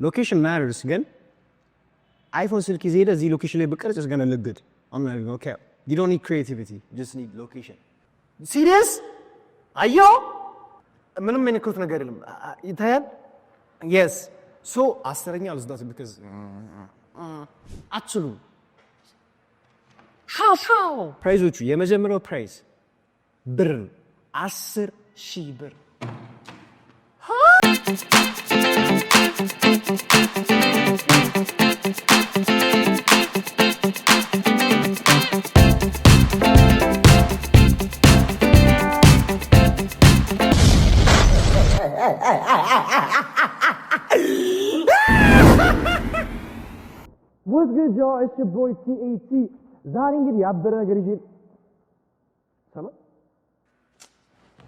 location matters ግን iPhone ስልክ ይዘህ ሄደህ እዚህ location ላይ ብቀርጽ is gonna look good. I'm not even okay. You don't need creativity. You just need location. Serious? አዮ ምንም የነኩት ነገር የለም ይታያል yes so አስረኛ ልዝዳት because አትችሉም how ፕራይዞቹ የመጀመሪያው ፕራይዝ ብር 10,000 ብር What's good, y'all? It's your boy TAT. ዛሬ እንግዲህ ያበረ ነገር ይዤ ሰማ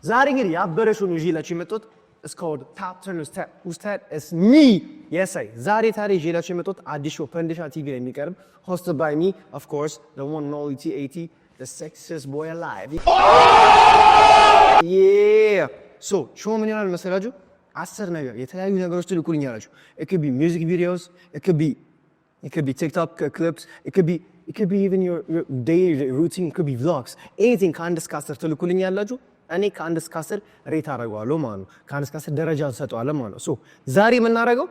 ዛሬ እንግዲህ ያበረ ሹን ይዤላችሁ የመጣሁት It's called Top Turn Who's that? It's me. Yes, I. ዛሬ ታዲያ ይዤላችሁ የመጣሁት አዲስ ሾው ፈንድሻ ቲቪ ላይ የሚቀርብ hosted by me, of course, the one and only TAT, the sexiest boy alive. Yeah. So, ሾው ምን ይሆናል መሰላችሁ? 10 ነገር የተለያዩ ነገሮች ትልኩልኛላችሁ. It could be music videos, it could be TikTok clips, it could be even your daily routine, it could be vlogs. Anything ከአንድ እስከ 10 ትልኩልኛላችሁ. እኔ ከአንድ እስከ 10 ሬት አደርገዋለሁ ማለት ነው። ከአንድ እስከ 10 ደረጃ እንሰጠዋለን ማለት ነው። ሶ ዛሬ የምናደርገው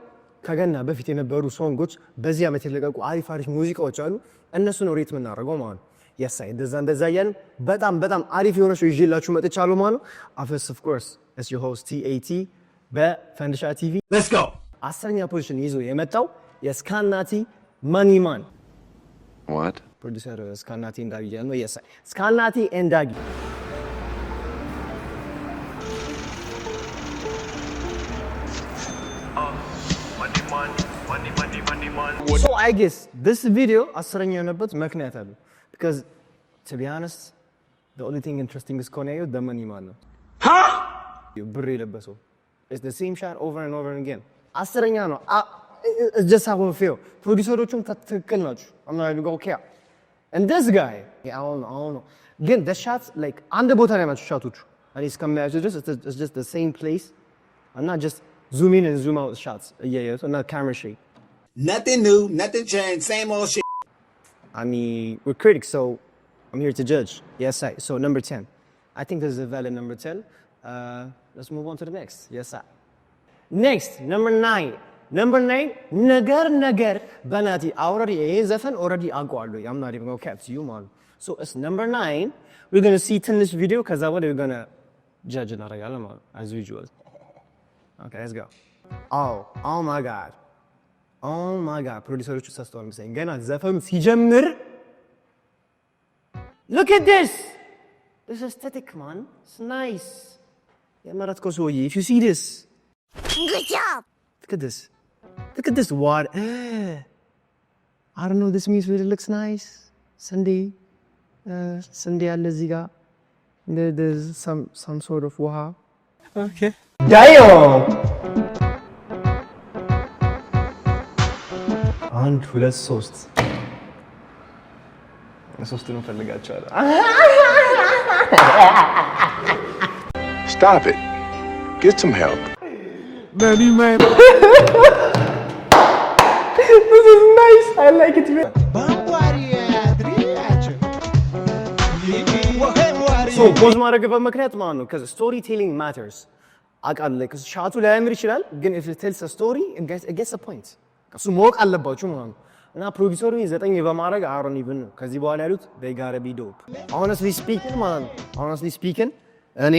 ከገና በፊት የነበሩ ሶንጎች በዚህ ዓመት የተለቀቁ አሪፍ ሙዚቃዎች አሉ። እነሱ ነው ሬት የምናደርገው ማለት ነው። የሳይ እንደዛ እያልን በጣም አሪፍ የሆነ ሾው ይዤላችሁ መጥቻለሁ ማለት ነው። Of course, it's your host TAT በፈንድሻ ቲቪ። Let's go. 10ኛ ፖዚሽን ይዞ የመጣው የስካናቲ ማኒማን What? ፕሮዲውሰር ስካናቲ እንዳጊ ነው። የሳይ ስካናቲ እንዳጊ So I guess this video አስረኛ የሆነበት ምክንያት አለ because to be honest the only thing interesting is ኮኔዮ the money man ነው ብር የለበሰው it's the same shot over and over again አስረኛ ነው it's just how I feel ፕሮዲውሰሮቹም ትክክል ናቸው I'm not even okay and this guy I don't know ግን the shots like አንድ ቦታ ላይ ናቸው ሻቶቹ and it's come it's just the same place I'm not just zoom in and zoom out shots yeah so not camera shake. Nothing new, nothing changed, same old shit. I mean, we're critics, so I'm here to judge. Yes, I. So number 10. I think this is a valid number 10. Let's move on to the next. Yes, I. Next, number 9. Number 9, Nagar Banati. Already already agwalo. I'm not even gonna catch you, man. So it's number 9. We're gonna see it in this video because we're gonna judge it as usual. Okay, let's go. Oh my God. Oh my God, ፕሮዲውሰሮቹ ተሳስተዋል መሰለኝ ገና ዘፈኑ ሲጀምር Look at this is aesthetic man, it's nice የመረጥከው ሰውዬ if you see this good job look at this what I don't know this means really looks nice Sunday አለ እዚህ ጋር there's some sort of ውሃ okay damn አንድ ሁለት ሶስት ነው ፈልጋቸዋለሁ Stop it. Get some help. Manny man. This is nice. I like it. So ፖዝ ማድረግበት ምክንያት ማለት ነው because storytelling matters. አቃል like ሻቱ ላያምር ይችላል ግን if it tells a story it gets a point. እሱ ማወቅ አለባችሁ ማለት ነው እና ፕሮዲውሰሩ 9 በማድረግ አሮን ኢቭን ከዚህ በኋላ ያሉት they gotta be dope honestly speaking እኔ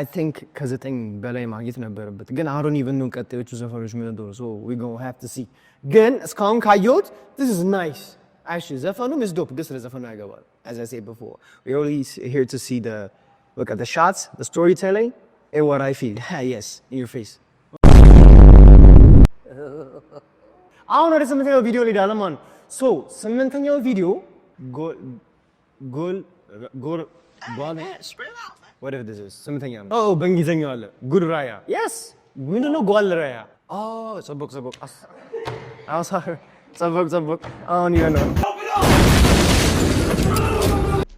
I think ከ9 በላይ ማግኘት ነበረበት ግን አሮን ኢቭን ነው ቀጣዮቹ ዘፈኖች ምን እንደሆነ so we gonna have to see ግን እስካሁን ካየሁት this is nice actually ዘፈኑም is dope ግን ስለ ዘፈኑ ያገባል as I said before we only here to see the look at the shots the storytelling and what I feel yes in your face አሁን ወደ 8ኛው ቪዲዮ ሊዳለ ማን ሶ 8ኛው ቪዲዮ ጎል whatever this is 8ኛው በእንግሊዘኛው አለ ጉድ ራያ yes ምንድነው ጎል ራያ ሰቦክ አሁን you know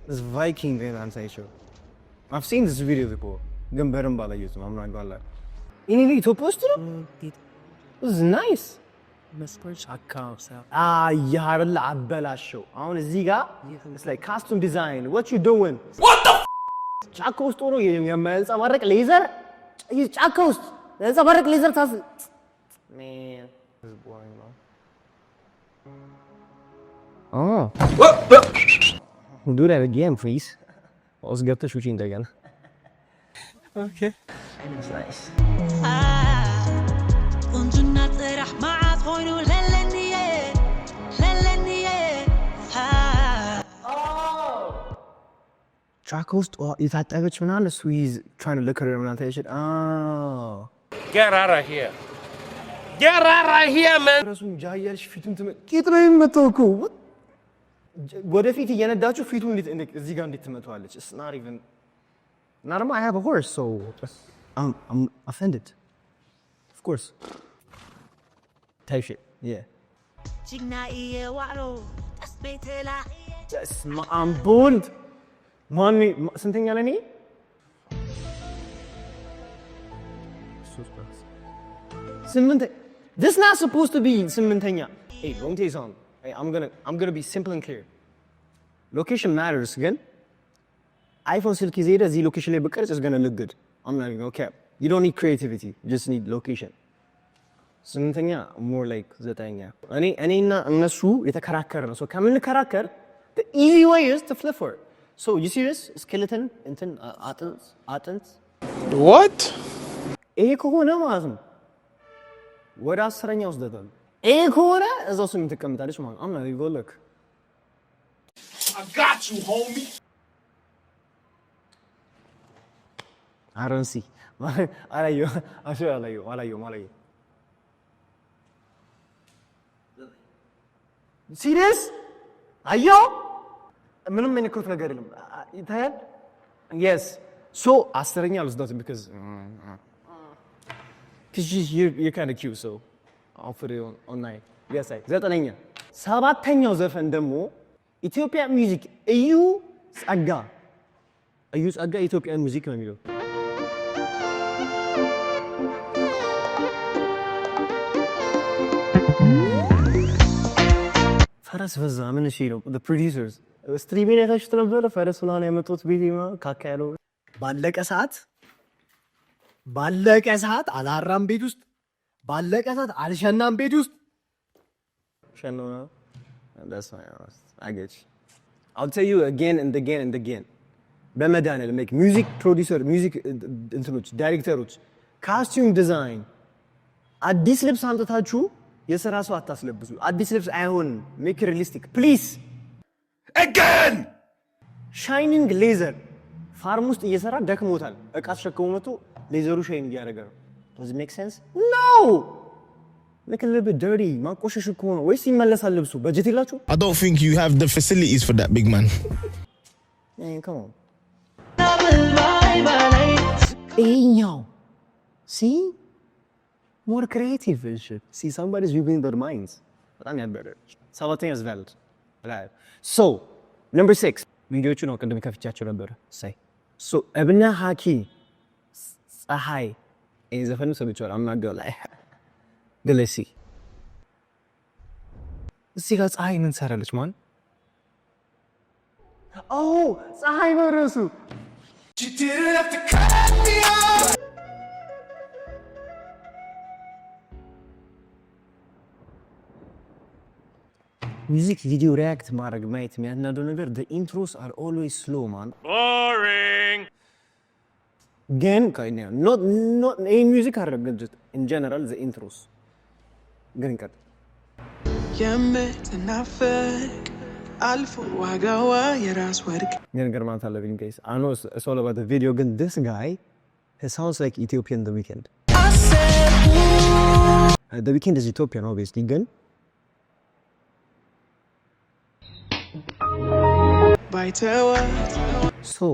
this Viking man I'm saying sure I've seen this video before ግን በደንብ አላየሁትም I'm not gonna lie ኢትዮጵያ ውስጥ ነው this is nice መስኮች አካውንት ያረላ አበላሽው አሁን እዚህ ጋር it's like costume design what you doing what the ጫካ ውስጥ ሆኖ የሚያንጸባርቅ ሌዘር ጫካ ውስጥ የሚያንጸባርቅ ሌዘር ታስ man this is boring man oh do that again please let's get the shooting again okay it's nice ጫካ ውስጥ የታጠበች ምናምን እሱ he's trying to look at her ምናምን ታይሽት Get out of here. Get out of here, man. ረሱን ጃያልሽ ፊቱን ቂጥ ነው የሚመታው እኮ ወደፊት እየነዳችሁ ፊቱን እንዴት እዚህ ጋር እንዴት ትመታዋለች it's not even not I have a horse so I'm offended of course ታይሽት yeah I'm bold Money, something like that. This is not supposed to be something. Hey, don't take on. Hey, I'm gonna be simple and clear. Location matters again. iPhone silky zeta z location label is gonna look good. I'm not gonna okay. You don't need creativity. You just need location. Something more like zetanya. Any na su it's a character. So come in the character. The easy way is to flip for it. So you see this skeleton እንትን አጥንት What? ይሄ ከሆነ ማለት ነው ወደ 10ኛው ወስደታል ይሄ ከሆነ እዛው ስም ትቀምጣለች ማለት ነው አምና you go look I got you homie I don't see አላየሁ See this? አየሁ ምንም የነኩት ነገር የለም ይታያል yes so አስረኛ አልወስዳትም because you're kind of cute so I'll put it on 9 yes I ዘጠነኛ ሰባተኛው ዘፈን ደግሞ ኢትዮጵያ ሙዚክ እዩ ጸጋ ኢትዮጵያ ሙዚክ ነው የሚለው ፈረስ በዛ ምን እሺ ነው the producers ስትሪሚንግ ያታችሁ ተነበረ ፈረስ ምናምን ያመጡት ቪዲዮ ካካ ያለው ባለቀ ሰዓት አላራም ቤት ውስጥ ባለቀ ሰዓት አልሸናም ቤት ውስጥ ሸናው that's fine I get you I'll tell you again and again and again በመዳነል make music producer music እንትኖች ዳይሬክተሮች costume design አዲስ ልብስ አምጥታችሁ የሥራ ሰው አታስለብሱ አዲስ ልብስ አይሆንም make it realistic please again ሻይኒንግ ሌዘር ፋርም ውስጥ እየሰራ ደክሞታል እቃ ተሸክሞ መጥቶ ሌዘሩ ሻይን እያደረገ ነው does it make sense no make it a little bit dirty ማቆሸሽ እኮ ነው ወይስ ይመለሳል ልብሱ በጀት ይላችሁ I don't think you have the facilities for that big man hey come on Eño see more creative and shit see somebody's reading their minds but I'm not better something is valid right so number 6 ቪዲዮቹ ነው ቅድም ከፍቻቸው ነበር say so እብነ ሀኪ ፀሐይ ዘፈኑ ሰምቻለሁ I'm not gonna lie ግለሲ እዚህ ጋር ፀሐይ ምን ሰራለች ማን ፀሐይ ነው ራሱ you didn't have to cut me off music video react ማድረግ ማየት የሚያናደው ነገር the intros are always slow man Boring. ግን not in music አይደለም just in general the intros ግን ቀጥ የምትናፈቅ አልፎ ዋጋዋ የራስ ወርቅ ግን ገርማት አለብኝ guys I know it's all about the video ግን this guy he sounds like Ethiopian The Weeknd The Weeknd is Ethiopian obviously ግን so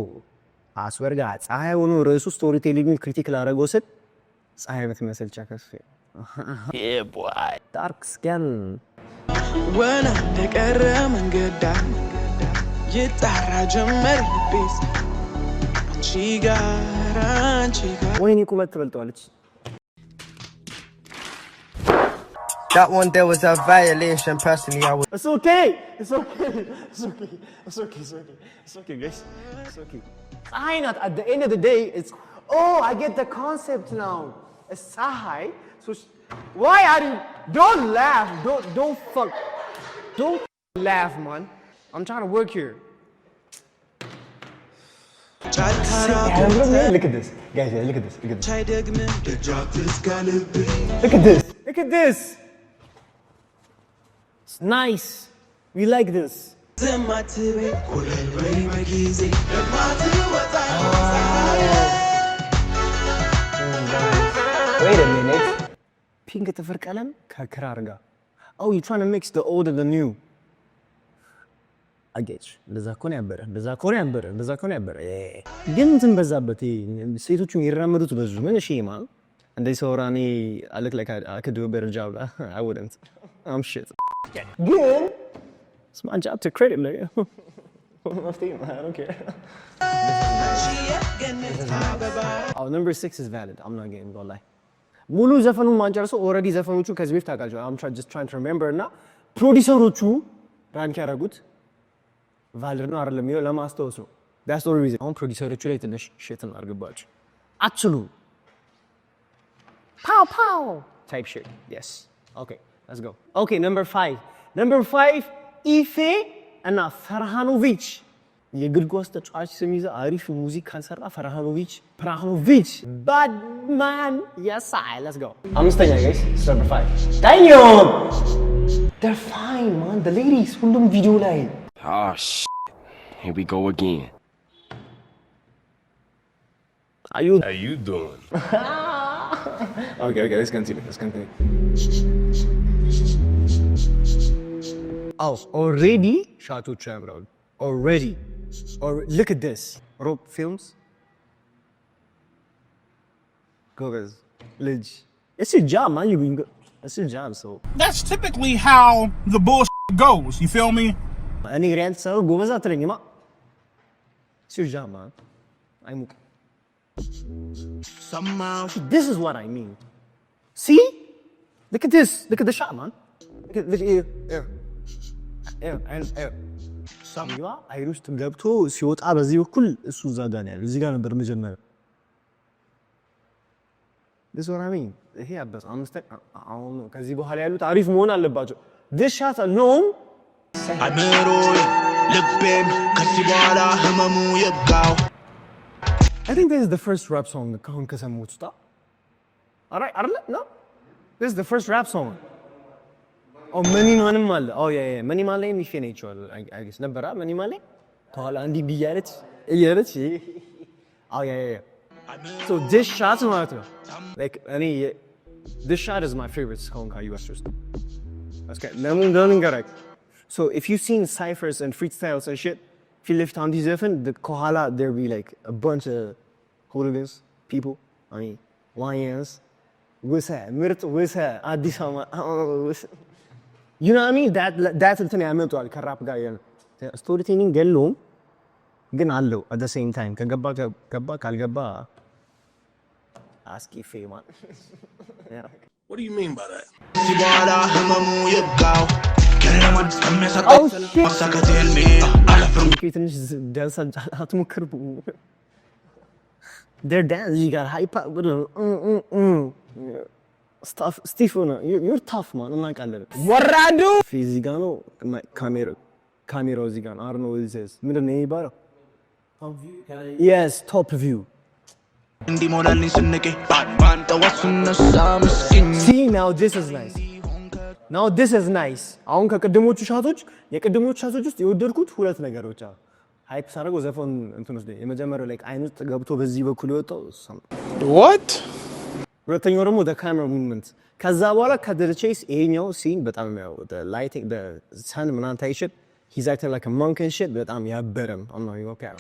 አስወርጋ ፀሐይ ሆኖ ርዕሱ ስቶሪ ቴሊንግ ክሪቲክ ላደረገው ስል ፀሐይ የምትመስል ቻከስ Yeah, boy. ዳርክ ስኪን ወና እንደቀረ መንገዳ ይጣራ ጀመር ልቤስ አንቺ ጋር ወይኔ ቁመት ትበልጠዋለች That one there was a violation. Personally, I would. It's okay. It's okay. It's okay. It's okay. It's okay. It's okay, guys. It's okay. I not at the end of the day. It's I get the concept now. It's Sahai. So why are you? Don't laugh. Don't laugh, man. I'm trying to work here. Look at this, guys. Look at this. Look at this. Look at this. It's nice. We like this. Wait a minute. Pink ጥፍር ቀለም ከክራር ጋር. Oh, you're trying to mix the old and the new. አጌች እንደዛ ኮን ያበረ ግን እንትን በዛበት ሴቶቹ ይራመዱት በዙ ምን እሺ ማለት እንደዚህ ሰውራኔ I look like I could do a better job. I wouldn't. I'm shit. Good. It's my job to credit me. I don't care. Oh, number 6 is valid. I'm not getting go lie. ሙሉ ዘፈኑን ማንጨርሰው ኦልሬዲ ዘፈኖቹ ከዚህ በፊት ታውቃቸው I'm just trying to remember እና ፕሮዲውሰሮቹ ራንክ ያደረጉት ቫልድ ነው አይደለም የሚለው ለማስታወስ ነው that's the reason አሁን ፕሮዲውሰሮቹ ላይ ትንሽ shit እናርግባችሁ አትችሉ pow type shit yes okay let's go okay number 5 ኢፌ እና ፈርሃኖቪች የእግር ኳስ ተጫዋች ስም ይዘህ አሪፍ ሙዚቃ ካልሰራ ፈርሃኖቪች ባድማን yes let's go አምስተኛ guys number 5 damn they're fine man the ladies ሁሉም ቪዲዮ ላይ Oh, shit. Here we go again. How you doing? Okay, let's continue. Oh, already? Shatu Chamron. Already. Look at this. Rope Films. Go guys. Lidge. It's your job, man. It's your job, so. That's typically how the bullshit goes. You feel me? Any rant so go was that thing, it's your job, man. I'm Somehow. This is what I mean. See? Look at this. Look at the shot, man. Look at here. Air. Somehow I used to grab to ሲወጣ በዚህ በኩል እሱ እዛ ጋር ነው ያለው እዚህ ጋር ነበር መጀመሪያ This is what I mean. ይሄ አበስ አሁን ከዚህ በኋላ ያሉት አሪፍ መሆን አለባቸው. This shot alone I think this is the first rap song ከአሁን ከሰሙት ውስጥ alright አይደለ no this is the first rap song oh many ማንም አለ oh yeah many ማለ የሚፈነችው I guess ነበር many ማለ ከኋላ እንዲህ እያለች oh yeah so this shot ማለት ነው like this shot is my favorite song ከUS ውስጥ okay ለምን correct So if you've seen cyphers and freestyles and shit, if you lift on these different, the kohala there'll be like a bunch of hooligans, people. I mean, lions. You know what I mean? That's the thing I meant to rap guy. Storytelling gello, ግን አለው at the same time. ከገባ ካልገባ ask if man. Yeah. What do you mean by that? Oh shit! Their dance, you got hype up with stuff. Stephen, you're tough, man. I'm like, what I do? Fizigano, my camera, Zigano. I don't know what this is. Middle name, bar. Yes, top view. See, now this is nice. Now this is nice. አሁን ከቀደሞቹ ሻቶች ውስጥ የወደድኩት ሁለት ነገሮች አሉ። ሃይፕ ሳደርገው ዘፈን እንትን ውስጥ የመጀመሪያው ላይ አይኑት ገብቶ በዚህ በኩል የወጣው What? ሁለተኛው ደግሞ the camera movement ከዛ በኋላ ከደር ቼስ ይሄኛው ሲን በጣም ነው the lighting the sun ምናምን ታይሽት he's acting like a monk and shit በጣም ያበረም I'm not even okay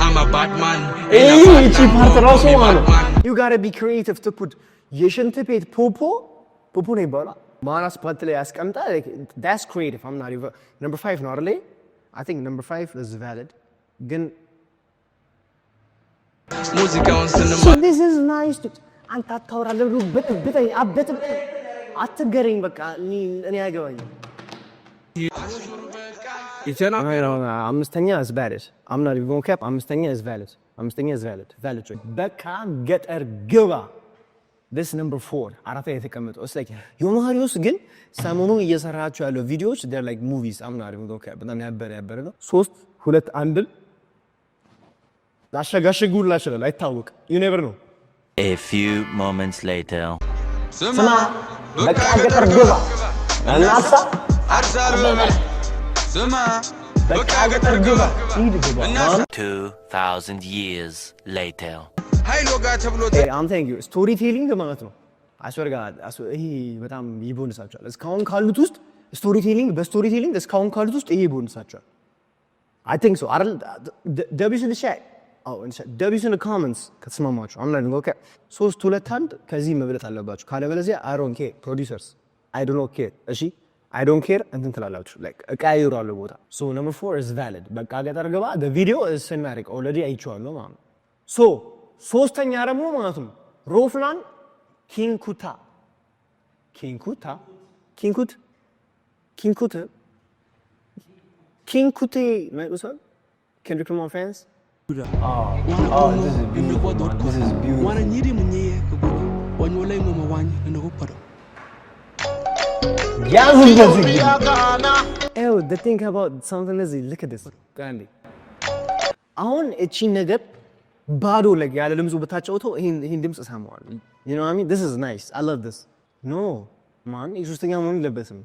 I'm a bad man እቺ ፓርት ራሱ ማለት you got to be creative to put የሽንት ቤት ፖፖ ነው ይባላል ማራስ ፓርት ላይ ያስቀምጣ like that's creative I'm not even number 5 ነው አይደል I think number 5 is valid ግን ሙዚቃውን ስንማ so this is nice አንተ አታወራለህ ብትይ አትገረኝ በቃ እኔ አያገባኝም። አምስተኛ is valid. I'm not even gonna cap. አምስተኛ is valid. valid. በቃ ገጠር ግባ። This number 4 አራተኛ የተቀመጠው it's like ዮማሪዮስ ግን ሰሞኑን እየሰራቸው ያለው ቪዲዮዎች they're like movies. I'm not even gonna cap. በጣም ያበረ ነው። 3 2 1 ላሸጋሽጉላ ይችላል አይታወቅም። You never know. A few moments later. ስማ በቃ ገጠር ግባ እናሳ ስማ በቃ ገጠር ግባ 2000 years later. I'm telling you storytelling ማለት ነው። ይሄ በጣም ይቦንሳቸዋል። እስካሁን ካሉት ውስጥ በስቶሪቴሊንግ እስካሁን ካሉት ውስጥ ይሄ ይቦንሳቸዋል። I think so. ደቢስ in the chat. ደቢስ in the comments ከተስማማችሁ I'm not okay. 3 2 1 ከዚህ መብለጥ አለባችሁ። ካለበለዚያ I don't care producers. I don't care. እሺ I don't care እንትን ትላላችሁ like እቀያይራለሁ ቦታ። So number 4 is valid. በቃ ገጠር ግባ the video is cinematic already አይቼዋለሁ ማለት ነው። So ሶስተኛ ደግሞ ማለት ነው ሮፍናን ኪንኩቴ ማለት ነው። Kendrick Lamar fans? This is beautiful. This is beautiful. The thing about something is look at this. አሁን እቺ ነገር ባዶ like ያለ ድምፁ ብታጫውተው ይሄን ድምፅ ሰማዋል። You know what I mean? This is nice. I love this. No, man, ሶስተኛ መሆን የለበትም።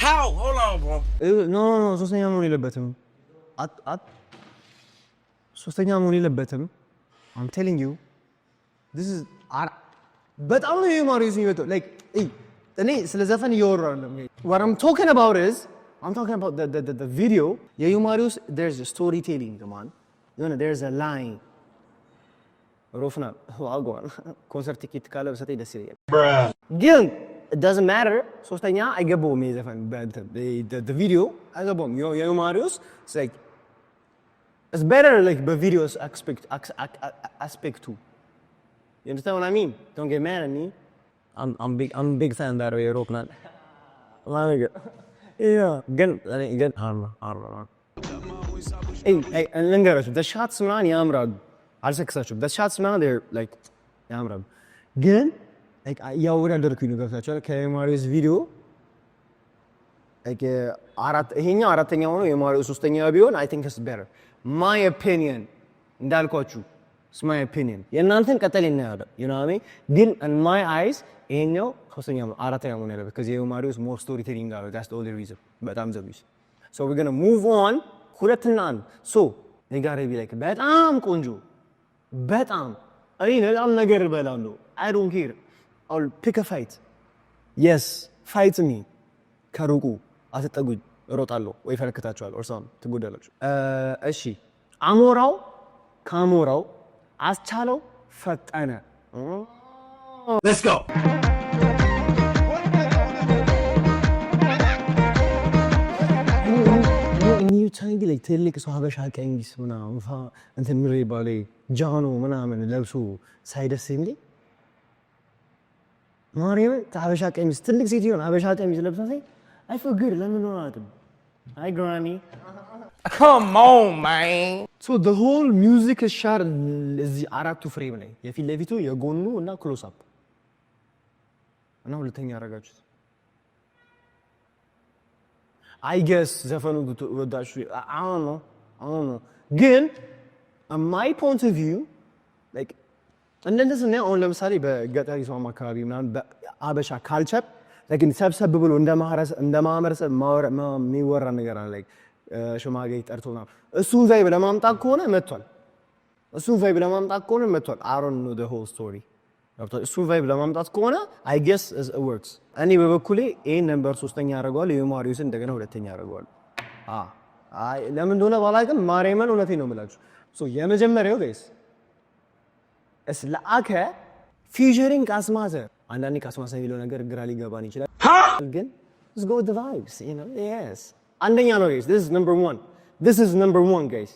How? Hold on, bro. No, ሶስተኛ መሆን የለበትም። ሶስተኛ መሆን የለበትም። I'm telling you. This is በጣም ነው የማሪዮስ የሚመጣው like እኔ ስለ ዘፈን እያወራሁ ነው። What I'm talking about is I'm talking about the video. የዩማሪዮስ there's a storytelling, man. You know, there's a line. ሮፍና ዋጓን ኮንሰርት ቲኬት ካለ በሰጠኝ ደስ ይለኛል። ግን it doesn't matter. ሶስተኛ አይገባውም የዘፈን the video አይገባውም። የዩማሪዮስ it's like it's better like the videos aspect too. You understand what I mean? Don't get mad at me. I'm big fan that way ሮፍና ግን ልንገራችሁ the shots ምናምን ያምራሉ። አልሰክሳችሁም the shots ምናምን they're like ያምራሉ። ግን እያወዳደርኩኝ ነው ገብታችኋል ከማሪዮስ ቪዲዮ ይሄኛው አራተኛ ሆኖ የማሪዮስ ሶስተኛ ቢሆን I think it's better. My opinion እንዳልኳችሁ it's my opinion. የእናንተን ቀጠል እናያለን you know what I mean? ግን in my eyes ይሄኛው ሶስተኛ አራተኛ ሆኖ ያለው because የማሪዮስ more storytelling አለው. That's the only reason. በጣም ዘብይስ so we're going to move on. ሁለትና አንድ so they gotta be like በጣም ቆንጆ በጣም እኔ በጣም ነገር እበላለሁ I don't care. I'll pick a fight. Yes, fight me. ከሩቁ አትጠጉኝ እሮጣለሁ ወይ ፈረክታችኋለሁ or something ትጎዳላችሁ። እሺ አሞራው ካሞራው አስቻለው ፈጠነ Let's go. you telling me like ትልቅ ሰው ሀበሻ ቀሚስ ምናምን እንትን ምን ይባላል ጃኖ ምናምን ለብሶ ሳይደስ የሚል ማርያም ሀበሻ ቀሚስ ትልቅ ሴት ይሆን ሀበሻ ቀሚስ ለብሳ ሳይ I feel good. ለምን ነው አትም Hi Grammy. Come on, man. So the whole music is shot እዚህ አራቱ ፍሬም ላይ የፊት ለፊቱ የጎኑ እና ክሎስ አፕ እና ሁለተኛ ያረጋችሁት I guess ዘፈኑ ወዳችሁ I don't know ግን on my point of view like እንደዚህ ነው አሁን ለምሳሌ በገጠሪቷ አካባቢ ምናምን በአበሻ ካልቸር like ሰብሰብ ብሎ እንደ ማህበረሰብ የሚወራ ነገር አለ like ሽማግሌ ጠርቶ ምናምን እሱን ቫይብ ለማምጣት ከሆነ መጥቷል I don't know the whole story እሱን ቫይብ ለማምጣት ከሆነ I guess it works እኔ በበኩሌ ይሄን ነምበር 3ኛ ያደርገዋል የማሪዮስን እንደገና 2ኛ ያደርገዋል ለምን እንደሆነ ባላውቅም ማርያምን እውነቴን ነው የምላችሁ so የመጀመሪያው ጋይስ እስ ለአከ ፊቸሪንግ ካስማዘ አንዳንዴ ካስማዘ የሚለው ነገር ግራ ሊገባን ይችላል ግን let's go with the vibes you know yes አንደኛ ነው ጋይስ this is number 1 guys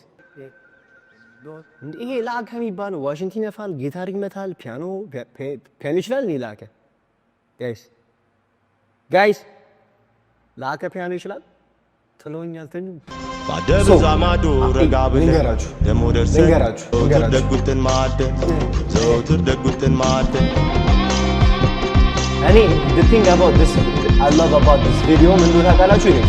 ይሄ ለአከ የሚባለው ዋሽንግተን ይነፋል ጊታር ይመታል ፒያኖ ይችላል ላከ ጋይስ ላከ ፒያኖ ይችላል ጥሎኛል ተኙ ባደብዛ ማዶ ረጋ ብለህ ደሞ ደርሰህ ደጉትን ማደን ዘወትር ደጉትን ማደን እኔ the thing about this I love about this video ምን እንደሆነ ታውቃላችሁ ይሄ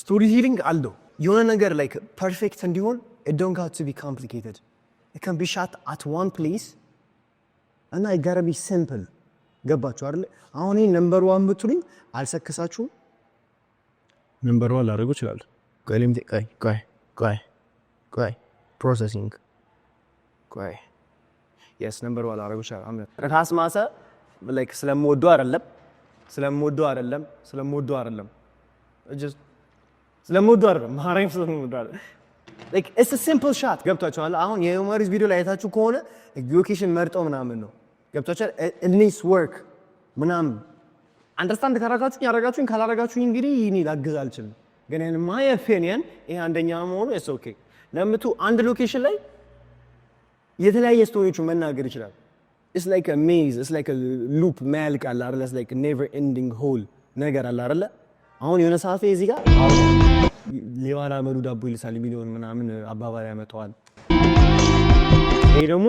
ስቶሪ ቴሊንግ አለው የሆነ ነገር like perfect እንዲሆን it don't have to be complicated it can be shot at one place and it gotta be simple ገባችሁ አይደል አሁን ይሄ ነምበር 1 ብትሉኝ አልሰከሳችሁም ነምበር 1 ላደርገው ይችላል ቆይ ፕሮሰሲንግ ቆይ yes ነምበር 1 ላደርገው ይችላል ራስ ማሰ like ስለምወደው አይደለም just ስለምወደው አይደለም ማራይም ስለምወደው አይደለም like it's a simple shot ገብታችኋል አሁን የዩማሪስ ቪዲዮ ላይ አይታችሁ ከሆነ ሎኬሽን መርጠው ምናምን ነው ገብታችኋል it needs work ምናምን አንደርስታንድ ያረጋችሁኝ ካላረጋችሁኝ እንግዲህ ይሄን ላግዝ አልችልም ግን in my opinion ይሄ አንደኛ መሆኑ it's okay ለምቱ አንድ ሎኬሽን ላይ የተለያየ ስቶሪዎችን መናገር ይችላል it's like a maze it's like a loop ማልቅ አለ አይደል it's like a never ending hole ነገር አለ አይደል አሁን የሆነ ሰዓት እዚህ ጋር ሌዋላ መዱ ዳቦ ይልሳል ሚሊዮን ምናምን አባባል ያመጣዋል ይሄ ደግሞ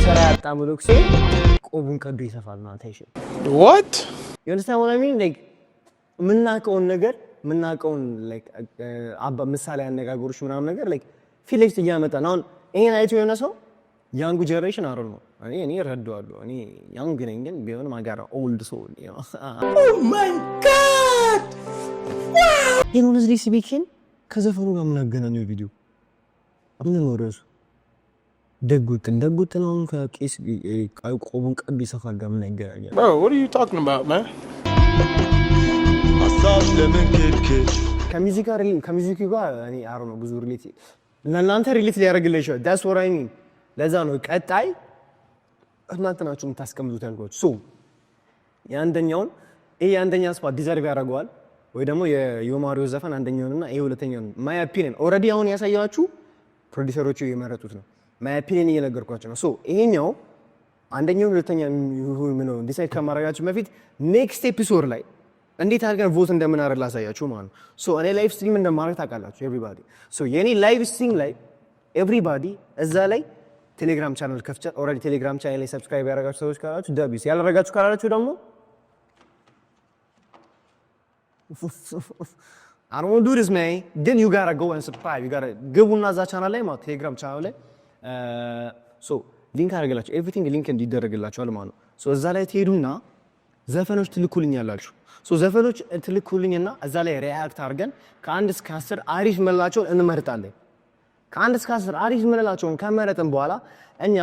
ሰራ ያጣ ብሎክሴ ቆቡን ቀዶ ይሰፋል ማለት አይሽ what you understand what I mean like ምናቀውን ነገር ምናቀውን like አባ ምሳሌ ያነጋገሮች ምናምን ነገር like ፊሊክስ እያመጣ ነው ይሄን አይቶ የሆነ ሰው ያንጉ ጀነሬሽን አሮ ነው እኔ ረዳዋለሁ እኔ ያንግ ነኝ ግን ቢሆንም አጋራ ኦልድ ሶል oh my god you know this speaking ከዘፈኑ ጋር ምን አገናኘው ቪዲዮ አምን ነው ራሱ ደጉት ነው ከቄስ ቆቡን ቀብ ይሰፋል ጋር ምን ያገናኛል bro what are you talking about man ሐሳብ ለምን ክልክል ከሙዚክ ጋር እኔ አሮ ነው ብዙ ሪሌት ለእናንተ ሪሌት ሊያደርግልሽ that's what I mean ለዛ ነው ቀጣይ እናንተ ናችሁ የምታስቀምጡት ያልኳችሁ ሶ የአንደኛ ስፓት ዲዘርቭ ያደርገዋል ወይ ደግሞ የዮማሪዮ ዘፈን አንደኛውንና ይሄ ሁለተኛውን my opinion ኦሬዲ አሁን ያሳያችሁ ፕሮዲዩሰሮቹ የመረጡት ነው my opinion እየነገርኳችሁ ነው ሶ ይሄኛው አንደኛው ሁለተኛው ምን ነው ዲሳይድ ከማድረጋችሁ በፊት ኔክስት ኤፒሶድ ላይ እንዴት አድርገን ቮት እንደምናደርግ ላሳያችሁ ማለት ነው ሶ እኔ ላይቭ ስትሪም እንደማድረግ ታውቃላችሁ ኤቭሪባዲ ሶ የኔ ላይቭ ስትሪም ላይ ኤቭሪባዲ እዛ ላይ ቴሌግራም ቻናል ከፍቻ ኦሬዲ ቴሌግራም ቻናል ላይ ሰብስክራይብ ያደረጋችሁ ሰዎች ካላችሁ ደብስ ያላደረጋችሁ ካላችሁ ደግሞ I don't want to do this man then you got to go and subscribe you got to ግቡና እዛ ቻናል ላይ ማለት ቴሌግራም ቻናል ላይ ሶ ሊንክ አደርግላችሁ ኤቭሪቲንግ ሊንክ እንዲደረግላችኋል ማለት ነው ሶ እዛ ላይ ትሄዱና ዘፈኖች ትልኩልኛላችሁ ሶ ዘፈኖች ትልኩልኝና እዛ ላይ ሪአክት አድርገን ከ1 እስከ 10 አሪፍ መላቸውን እንመርጣለን ከ1 እስከ 10 አሪፍ መላቸውን ከመረጥን በኋላ እኛ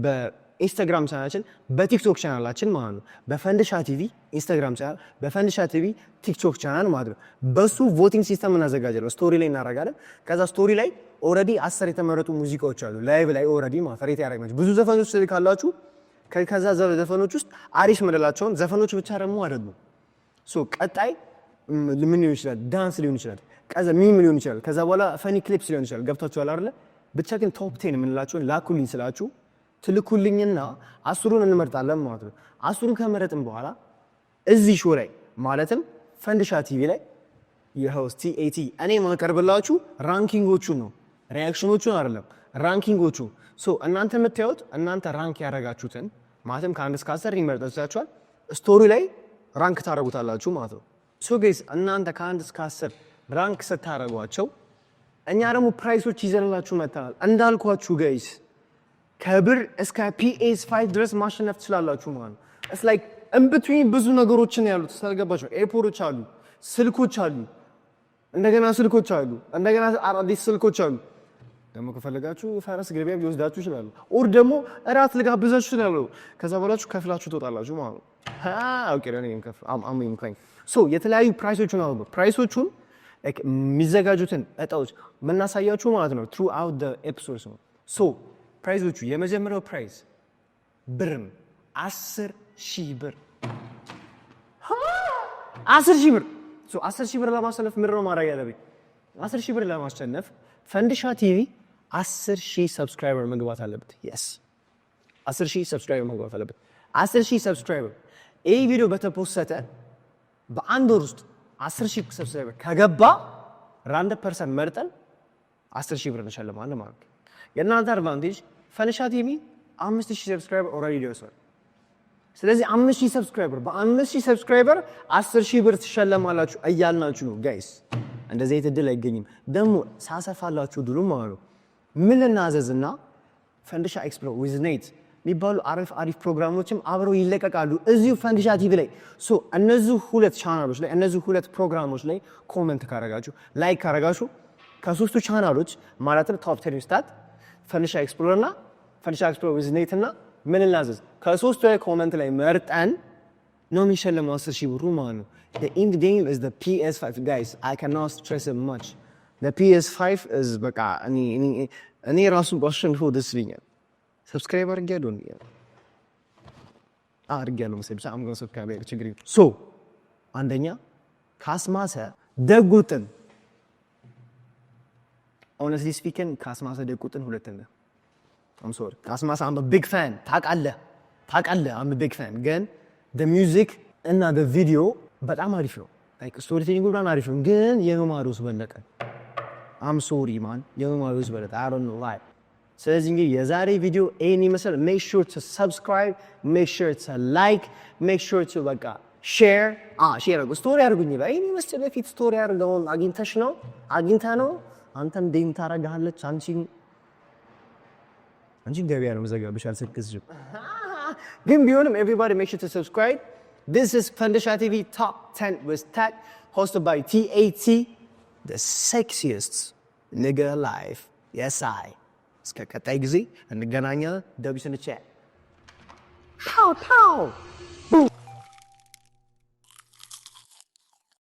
በኢንስታግራም ቻናላችን በቲክቶክ ቻናላችን ማለት ነው በፈንድሻ ቲቪ ኢንስታግራም ቻናል በፈንድሻ ቲቪ ቲክቶክ ቻናል ማለት ነው በሱ ቮቲንግ ሲስተም እናዘጋጃለን ስቶሪ ላይ እናደርጋለን ከዛ ስቶሪ ላይ ኦሬዲ 10 የተመረጡ ሙዚቃዎች አሉ ላይቭ ላይ ኦሬዲ ማፈሬት ያደርጋችሁ ብዙ ዘፈኖች ካላችሁ ከዛ ዘፈኖች ውስጥ አሪፍ መደላቸውን ዘፈኖች ብቻ ደግሞ አይደሉም ሶ ቀጣይ ምን ሊሆን ይችላል ዳንስ ሊሆን ይችላል ከዛ ሚም ሊሆን ይችላል ከዛ በኋላ ፈኒ ክሊፕስ ሊሆን ይችላል ገብታችኋል አይደል ብቻ ግን ቶፕ 10 የምንላቸውን ላኩልኝ ስላችሁ ትልኩልኝና 10ሩን እንመርጣለን ማለት ነው 10ሩን ከመረጥን በኋላ እዚህ ሾው ላይ ማለትም ፈንድሻ ቲቪ ላይ የሆስት ቲኤቲ እኔ ማቀርብላችሁ ራንኪንጎቹን ነው ሪአክሽኖቹን አይደለም ራንኪንጎቹ ሶ እናንተ የምታዩት እናንተ ራንክ ያደረጋችሁትን ማለትም ከ1 እስከ 10 ይመርጣችኋል ስቶሪ ላይ ራንክ ታደርጉታላችሁ ማለት ነው ሶ ጋይስ እናንተ ከ1 እስከ 10 ራንክ ስታደርጓቸው እኛ ደግሞ ፕራይሶች ይዘንላችሁ መጣናል እንዳልኳችሁ ጋይስ ከብር እስከ PS5 ድረስ ማሸነፍ ትችላላችሁ ማለት ነው it's like in between ብዙ ነገሮችን ያሉት ስለገባችሁ ኤርፖርቶች አሉ ስልኮች አሉ እንደገና አዲስ ስልኮች አሉ ደግሞ ከፈለጋችሁ ፈረስ ገበያ ቢወስዳችሁ ይችላሉ ኦር ደግሞ እራት ልጋብዛችሁ ይችላሉ ከዛ በኋላችሁ ከፍላችሁ ትወጣላችሁ ማለት ነው ኦኬ ለኔም ከፍ አም ክላይም ሶ የተለያዩ ፕራይሶችን አሉ ፕራይሶቹን like የሚዘጋጁትን እጣዎች መናሳያችሁ ማለት ነው throughout the episodes ነው ሶ ፕራይሶቹ የመጀመሪያው ፕራይስ ብርም 10,000 ብር 10,000 ብር ሶ 10,000 ብር ለማሸነፍ ምን ነው ማድረግ ያለብኝ 10,000 ብር ለማሸነፍ ፈንድሻ ቲቪ 10,000 ሰብስክራይበር መግባት አለበት yes 10,000 ሰብስክራይበር መግባት አለበት 10,000 ሰብስክራይበር ይህ ቪዲዮ በተፖሰተ በአንድ ወር ውስጥ 10,000 ሰብስክራይበር ከገባ ራንደም ፐርሰን መርጠን 10,000 ብር እንሸልማለን ማለት ነው የእናንተ አድቫንቴጅ ፈንድሻ ቲቪ 5,000 ሰብስክራይበር ኦልሬዲ ደርሷል ስለዚህ 5,000 ሰብስክራይበር በ5,000 ሰብስክራይበር 10,000 ብር ትሸለማላችሁ እያልናችሁ ነው ጋይስ እንደዚህ እድል አይገኝም ደግሞ ሳሰፋላችሁ ድሉ ማለት ነው ምን ልናዘዝና ፈንድሻ ኤክስፕሎ ዊዝ ኔት የሚባሉ አሪፍ ፕሮግራሞችም አብረው ይለቀቃሉ እዚሁ ፈንድሻ ቲቪ ላይ ሶ እነዚህ ሁለት ቻናሎች ላይ እነዚህ ሁለት ፕሮግራሞች ላይ ኮሜንት ካረጋችሁ ላይክ ካረጋችሁ ከሶስቱ ቻናሎች ማለትም ቶፕ 10 ስታት ፈንድሻ ኤክስፕሎር እና ፈንድሻ ኤክስፕሎር ዊዝ ኔት እና ምን ልናዘዝ ከሶስቱ ላይ ኮሜንት ላይ መርጠን ነው የሚሸለመው 10,000 ብሩ ማለት ነው the end game is the PS5 guys I cannot stress it much the PS5 is በቃ እኔ ራሱ ባሸንፎ ደስ ይለኛል ሰብስክራይብ አድርጌያለሁ አድርጌያለሁ መሰለኝ ሳም ጋር ሰብስክራይብ ችግር ሶ አንደኛ ካስማሰ ደጉጥን honestly speaking ካስማሰ ደጉጥን ሁለተኛ I'm sorry ካስማሰ I'm a big fan ታውቃለህ I'm a big fan ግን the music እና the video በጣም አሪፍ ነው like story telling በጣም አሪፍ ነው ግን የማሩስ በለጠ I'm sorry man የማሩስ በለጠ I don't know why ስለዚህ እንግዲህ የዛሬ ቪዲዮ ኤኒ መሰል make sure to subscribe make sure to like make sure to በቃ share share አድርጉ ስቶሪ አድርጉኝ በኤኒ መሰል በፊት ስቶሪ አድርገው አግኝተሽ ነው አግኝታ ነው አንተም ዴም ታረጋለች አንቺን ገበያ ነው መዘጋብሽ አልሰክስሽም ግን ቢሆንም everybody make sure to subscribe this is Fandisha TV Top 10 with Tat hosted by TAT the sexiest nigga alive yes I እስከ ቀጣይ ጊዜ እንገናኛለን ደብስ እንቻ ሃው